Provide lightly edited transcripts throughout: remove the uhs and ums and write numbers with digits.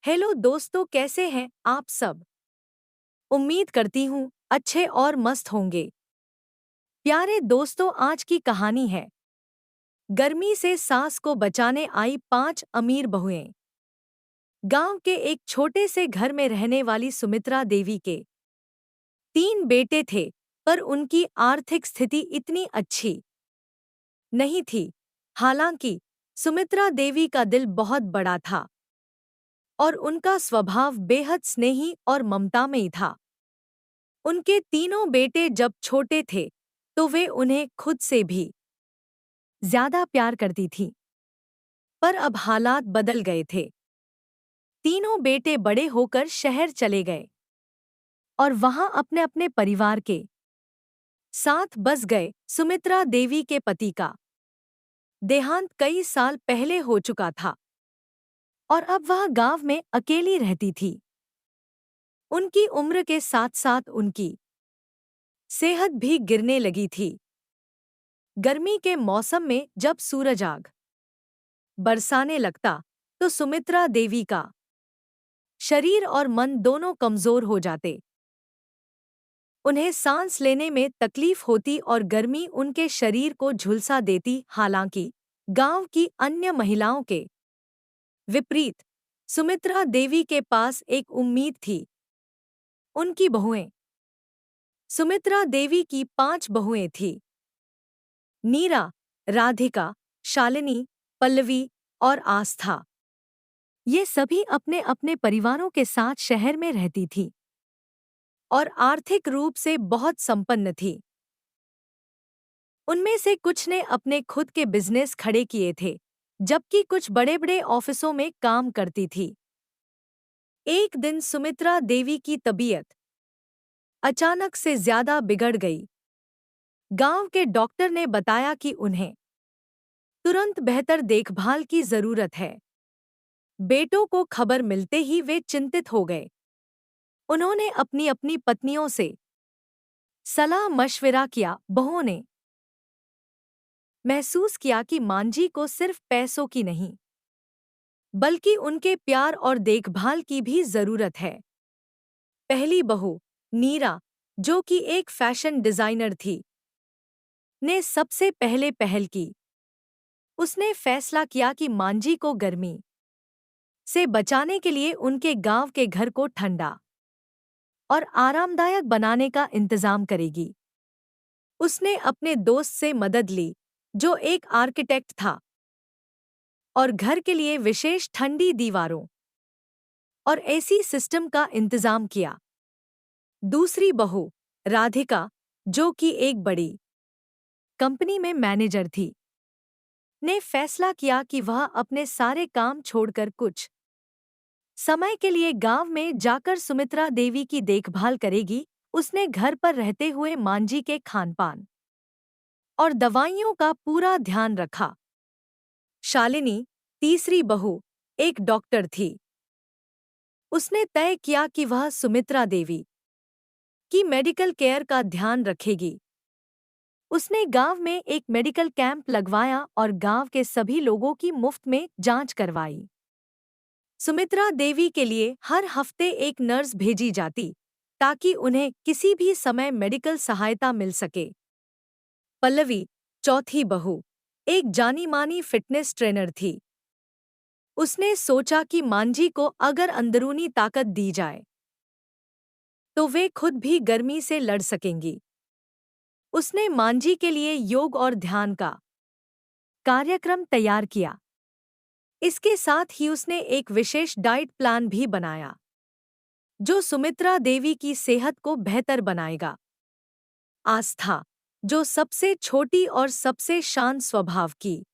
Hello दोस्तों, कैसे हैं आप सब। उम्मीद करती हूँ अच्छे और मस्त होंगे। प्यारे दोस्तों, आज की कहानी है गर्मी से सास को बचाने आई 5 अमीर बहुएं। गांव के एक छोटे से घर में रहने वाली सुमित्रा देवी के 3 बेटे थे, पर उनकी आर्थिक स्थिति इतनी अच्छी नहीं थी। हालांकि सुमित्रा देवी का दिल बहुत बड़ा था और उनका स्वभाव बेहद स्नेही और ममतामयी था। उनके तीनों बेटे जब छोटे थे तो वे उन्हें खुद से भी ज्यादा प्यार करती थीं। पर अब हालात बदल गए थे। तीनों बेटे बड़े होकर शहर चले गए और वहां अपने अपने परिवार के साथ बस गए। सुमित्रा देवी के पति का देहांत कई साल पहले हो चुका था और अब वह गांव में अकेली रहती थी। उनकी उम्र के साथ साथ उनकी सेहत भी गिरने लगी थी। गर्मी के मौसम में जब सूरज आग बरसाने लगता तो सुमित्रा देवी का शरीर और मन दोनों कमजोर हो जाते। उन्हें सांस लेने में तकलीफ होती और गर्मी उनके शरीर को झुलसा देती। हालांकि गांव की अन्य महिलाओं के विपरीत सुमित्रा देवी के पास एक उम्मीद थी। उनकी बहुएं। सुमित्रा देवी की 5 बहुएं थीं। नीरा, राधिका, शालिनी, पल्लवी और आस्था। ये सभी अपने अपने परिवारों के साथ शहर में रहती थीं और आर्थिक रूप से बहुत संपन्न थीं। उनमें से कुछ ने अपने खुद के बिजनेस खड़े किए थे, जबकि कुछ बड़े बड़े ऑफिसों में काम करती थी। एक दिन सुमित्रा देवी की तबीयत अचानक से ज्यादा बिगड़ गई। गांव के डॉक्टर ने बताया कि उन्हें तुरंत बेहतर देखभाल की जरूरत है। बेटों को खबर मिलते ही वे चिंतित हो गए। उन्होंने अपनी अपनी पत्नियों से सलाह मशविरा किया। बहुओं ने महसूस किया कि मांझी को सिर्फ पैसों की नहीं, बल्कि उनके प्यार और देखभाल की भी जरूरत है। पहली बहू नीरा, जो कि एक फैशन डिजाइनर थी, ने सबसे पहले पहल की। उसने फैसला किया कि मांझी को गर्मी से बचाने के लिए उनके गांव के घर को ठंडा और आरामदायक बनाने का इंतजाम करेगी। उसने अपने दोस्त से मदद ली, जो एक आर्किटेक्ट था, और घर के लिए विशेष ठंडी दीवारों और एसी सिस्टम का इंतजाम किया। दूसरी बहू राधिका, जो कि एक बड़ी कंपनी में मैनेजर थी, ने फैसला किया कि वह अपने सारे काम छोड़कर कुछ समय के लिए गांव में जाकर सुमित्रा देवी की देखभाल करेगी। उसने घर पर रहते हुए मांझी के खानपान और दवाइयों का पूरा ध्यान रखा। शालिनी, तीसरी बहू, एक डॉक्टर थी। उसने तय किया कि वह सुमित्रा देवी की मेडिकल केयर का ध्यान रखेगी। उसने गांव में एक मेडिकल कैंप लगवाया और गांव के सभी लोगों की मुफ्त में जांच करवाई। सुमित्रा देवी के लिए हर हफ्ते एक नर्स भेजी जाती, ताकि उन्हें किसी भी समय मेडिकल सहायता मिल सके। पल्लवी, चौथी बहू, एक जानी-मानी फिटनेस ट्रेनर थी। उसने सोचा कि मांझी को अगर अंदरूनी ताकत दी जाए तो वे खुद भी गर्मी से लड़ सकेंगी। उसने मांझी के लिए योग और ध्यान का कार्यक्रम तैयार किया। इसके साथ ही उसने एक विशेष डाइट प्लान भी बनाया, जो सुमित्रा देवी की सेहत को बेहतर बनाएगा। आस्था, जो सबसे छोटी और सबसे शांत स्वभाव की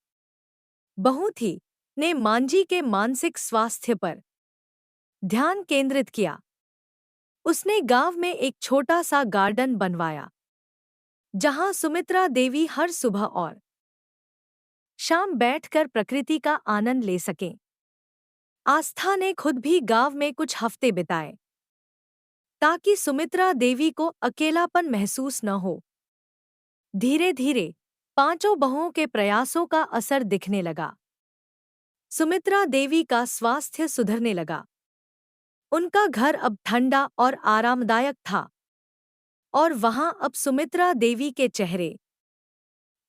बहू थी, ने मांझी के मानसिक स्वास्थ्य पर ध्यान केंद्रित किया। उसने गांव में एक छोटा सा गार्डन बनवाया, जहां सुमित्रा देवी हर सुबह और शाम बैठकर प्रकृति का आनंद ले सकें। आस्था ने खुद भी गांव में कुछ हफ्ते बिताए, ताकि सुमित्रा देवी को अकेलापन महसूस न हो। धीरे धीरे 5 बहुओं के प्रयासों का असर दिखने लगा। सुमित्रा देवी का स्वास्थ्य सुधरने लगा। उनका घर अब ठंडा और आरामदायक था और वहां अब सुमित्रा देवी के चेहरे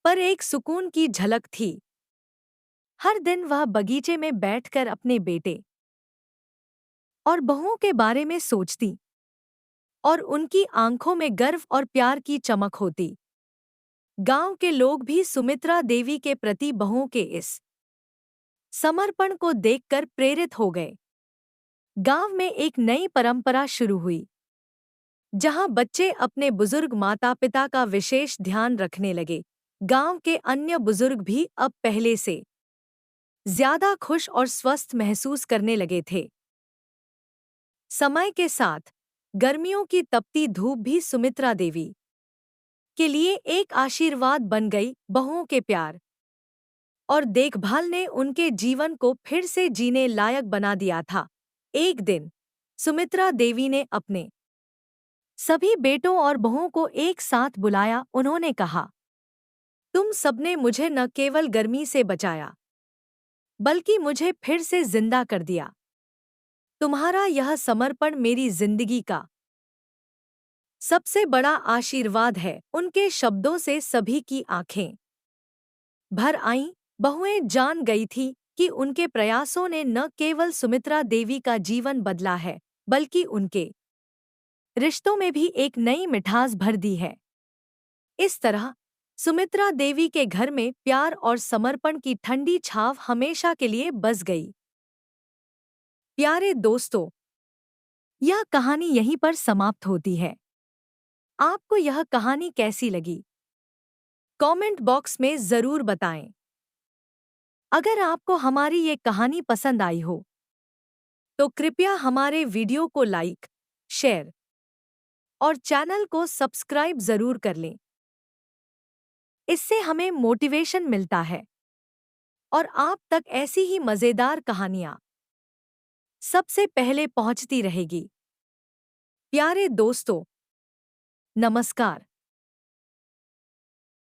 पर एक सुकून की झलक थी। हर दिन वह बगीचे में बैठकर अपने बेटे और बहुओं के बारे में सोचती और उनकी आंखों में गर्व और प्यार की चमक होती। गांव के लोग भी सुमित्रा देवी के प्रति बहुओं के इस समर्पण को देखकर प्रेरित हो गए। गांव में एक नई परंपरा शुरू हुई, जहां बच्चे अपने बुजुर्ग माता-पिता का विशेष ध्यान रखने लगे। गांव के अन्य बुजुर्ग भी अब पहले से ज्यादा खुश और स्वस्थ महसूस करने लगे थे। समय के साथ गर्मियों की तपती धूप भी सुमित्रा देवी के लिए एक आशीर्वाद बन गई। बहुओं के प्यार और देखभाल ने उनके जीवन को फिर से जीने लायक बना दिया था। एक दिन सुमित्रा देवी ने अपने सभी बेटों और बहुओं को एक साथ बुलाया। उन्होंने कहा, तुम सबने मुझे न केवल गर्मी से बचाया, बल्कि मुझे फिर से जिंदा कर दिया। तुम्हारा यह समर्पण मेरी जिंदगी का सबसे बड़ा आशीर्वाद है। उनके शब्दों से सभी की आंखें भर आईं। बहुएं जान गई थी कि उनके प्रयासों ने न केवल सुमित्रा देवी का जीवन बदला है, बल्कि उनके रिश्तों में भी एक नई मिठास भर दी है। इस तरह सुमित्रा देवी के घर में प्यार और समर्पण की ठंडी छाव हमेशा के लिए बस गई। प्यारे दोस्तों, यह कहानी यहीं पर समाप्त होती है। आपको यह कहानी कैसी लगी? कमेंट बॉक्स में जरूर बताएं। अगर आपको हमारी ये कहानी पसंद आई हो, तो कृपया हमारे वीडियो को लाइक, शेयर और चैनल को सब्सक्राइब जरूर कर लें। इससे हमें मोटिवेशन मिलता है और आप तक ऐसी ही मजेदार कहानियां सबसे पहले पहुंचती रहेगी। प्यारे दोस्तों, नमस्कार।